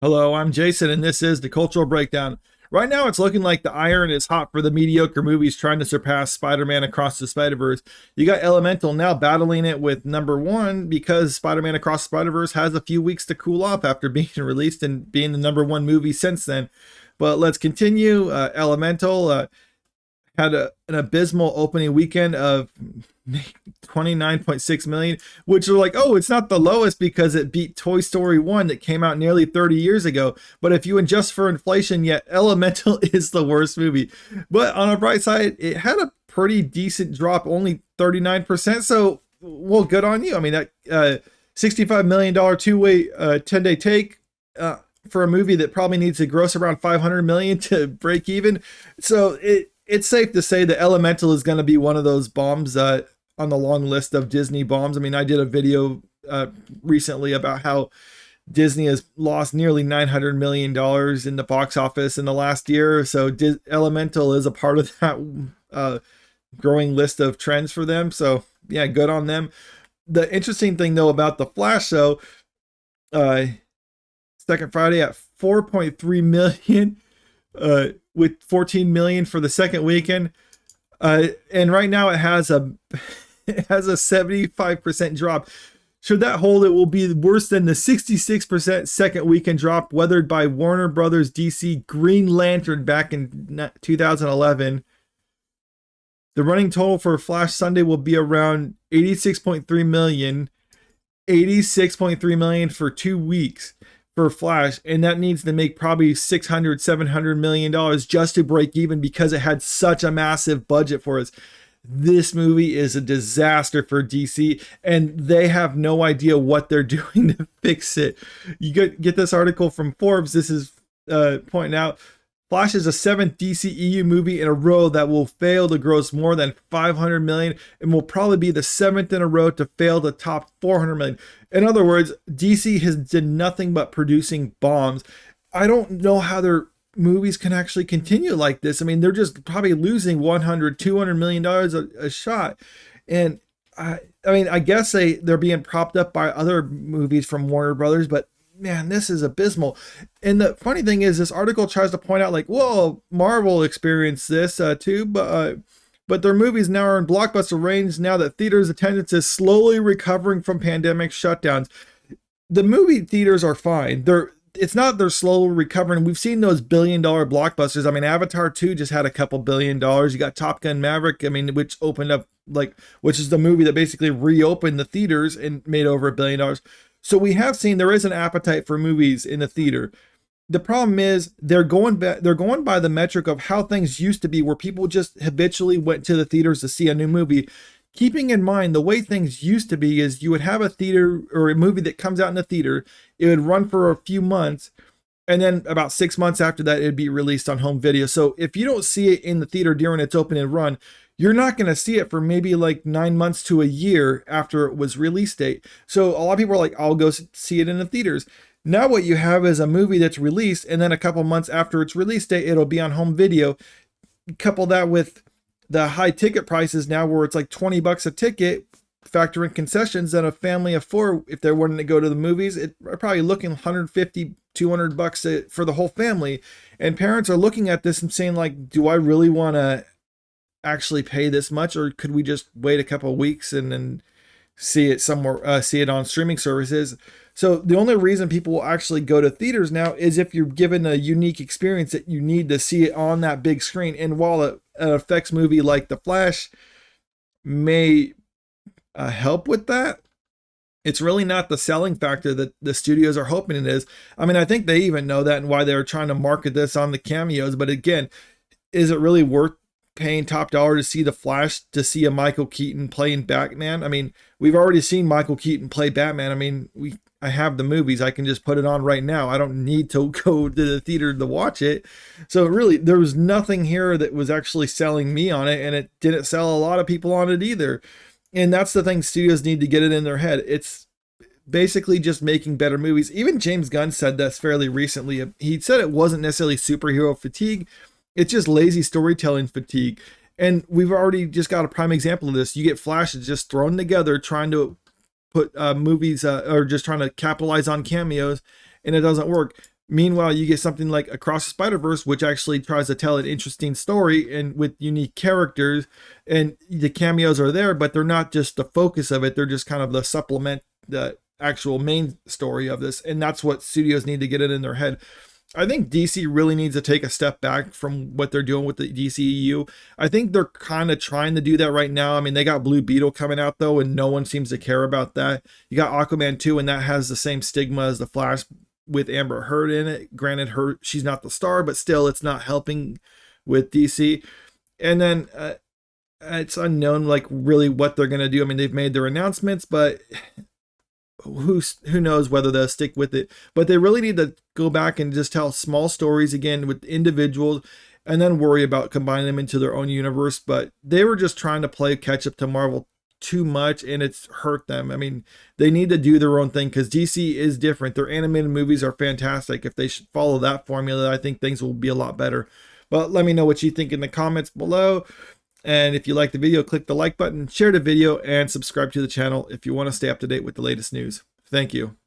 Hello, I'm Jason, and this is the Cultural Breakdown. Right now, it's looking like the iron is hot for the mediocre movies trying to surpass Spider Man Across the Spider Verse. You got Elemental now battling it with number one because Spider Man Across the Spider Verse has a few weeks to cool off after being released and being the number one movie since then. But let's continue. Elemental had an abysmal opening weekend of 29.6 million, which are like, oh, it's not the lowest because it beat Toy Story 1 that came out nearly 30 years ago. But if you adjust for inflation, yet Elemental is the worst movie. But on a bright side, it had a pretty decent drop, only 39%. So, well, good on you. I mean, that $65 million two-way 10-day take for a movie that probably needs to gross around 500 million to break even. So it's safe to say that Elemental is going to be one of those bombs on the long list of Disney bombs. I mean, I did a video recently about how Disney has lost nearly $900 million in the box office in the last year. So Elemental is a part of that growing list of trends for them. So yeah, good on them. The interesting thing though about The Flash, though, second Friday at 4.3 million. With 14 million for the second weekend, and right now it has a 75% drop. Should that hold, it will be worse than the 66% second weekend drop weathered by Warner Brothers DC Green Lantern back in 2011. The running total for Flash Sunday will be around 86.3 million, 86.3 million for 2 weeks for Flash, and that needs to make probably $600-700 million just to break even because it had such a massive budget for us. This movie is a disaster for DC, and they have no idea what they're doing to fix it. You get this article from Forbes. This is pointing out Flash is the seventh DCEU movie in a row that will fail to gross more than 500 million and will probably be the seventh in a row to fail to top 400 million. In other words, DC has done nothing but producing bombs. I don't know how their movies can actually continue like this. I mean, they're just probably losing $100-200 million a shot. And I mean, I guess they're being propped up by other movies from Warner Brothers, but man, this is abysmal. And the funny thing is, this article tries to point out like, whoa, Marvel experienced this too, but their movies now are in blockbuster range now that theaters attendance is slowly recovering from pandemic shutdowns. The movie theaters are fine. It's not they're slowly recovering. We've seen those billion-dollar blockbusters. I mean, Avatar 2 just had a couple $1 billion. You got Top Gun Maverick, I mean, which opened up which is the movie that basically reopened the theaters and made over $1 billion. So we have seen there is an appetite for movies in the theater. The problem is they're going by the metric of how things used to be, where people just habitually went to the theaters to see a new movie. Keeping in mind the way things used to be is you would have a theater or a movie that comes out in the theater, it would run for a few months, and then about 6 months after that, it'd be released on home video. So if you don't see it in the theater during its opening run, you're not going to see it for maybe like 9 months to a year after it was release date. So a lot of people are like, I'll go see it in the theaters. Now what you have is a movie that's released, and then a couple months after its release date, it'll be on home video. Couple that with the high ticket prices now, where it's like $20 a ticket, factor in concessions, and a family of four, if they're wanting to go to the movies, it's probably looking $150-200 for the whole family. And parents are looking at this and saying like, do I really want to actually pay this much, or could we just wait a couple of weeks and then see it somewhere, see it on streaming services? So the only reason people will actually go to theaters now is if you're given a unique experience that you need to see it on that big screen. And while an effects movie like The Flash may help with that, it's really not the selling factor that the studios are hoping it is. I mean, I think they even know that and why they're trying to market this on the cameos. But again, is it really worth paying top dollar to see The Flash, to see a Michael Keaton playing Batman? I mean, we've already seen Michael Keaton play Batman. I mean, I have the movies. I can just put it on right now. I don't need to go to the theater to watch it. So really, there was nothing here that was actually selling me on it, and it didn't sell a lot of people on it either. And that's the thing studios need to get it in their head. It's basically just making better movies. Even James Gunn said this fairly recently. He said it wasn't necessarily superhero fatigue. It's just lazy storytelling fatigue. And we've already just got a prime example of this. You get Flash just thrown together trying to put movies or just trying to capitalize on cameos, and it doesn't work. Meanwhile, you get something like Across the Spider-Verse, which actually tries to tell an interesting story and with unique characters, and the cameos are there, but they're not just the focus of it. They're just kind of the supplement, the actual main story of this. And that's what studios need to get it in their head. I think DC really needs to take a step back from what they're doing with the DCEU. I think they're kind of trying to do that right now. I mean, they got Blue Beetle coming out though, and no one seems to care about that. You got Aquaman 2, and that has the same stigma as the Flash with Amber Heard in it. Granted, she's not the star, but still, it's not helping with DC. And then it's unknown, like really what they're gonna do. I mean, they've made their announcements, but who knows whether they'll stick with it. But they really need to go back and just tell small stories again with individuals, and then worry about combining them into their own universe. But they were just trying to play catch up to Marvel too much, and it's hurt them. I mean, they need to do their own thing, because DC is different. Their animated movies are fantastic. If they should follow that formula, I think things will be a lot better. But let me know what you think in the comments below. And if you like the video, click the like button, share the video, and subscribe to the channel if you want to stay up to date with the latest news. Thank you.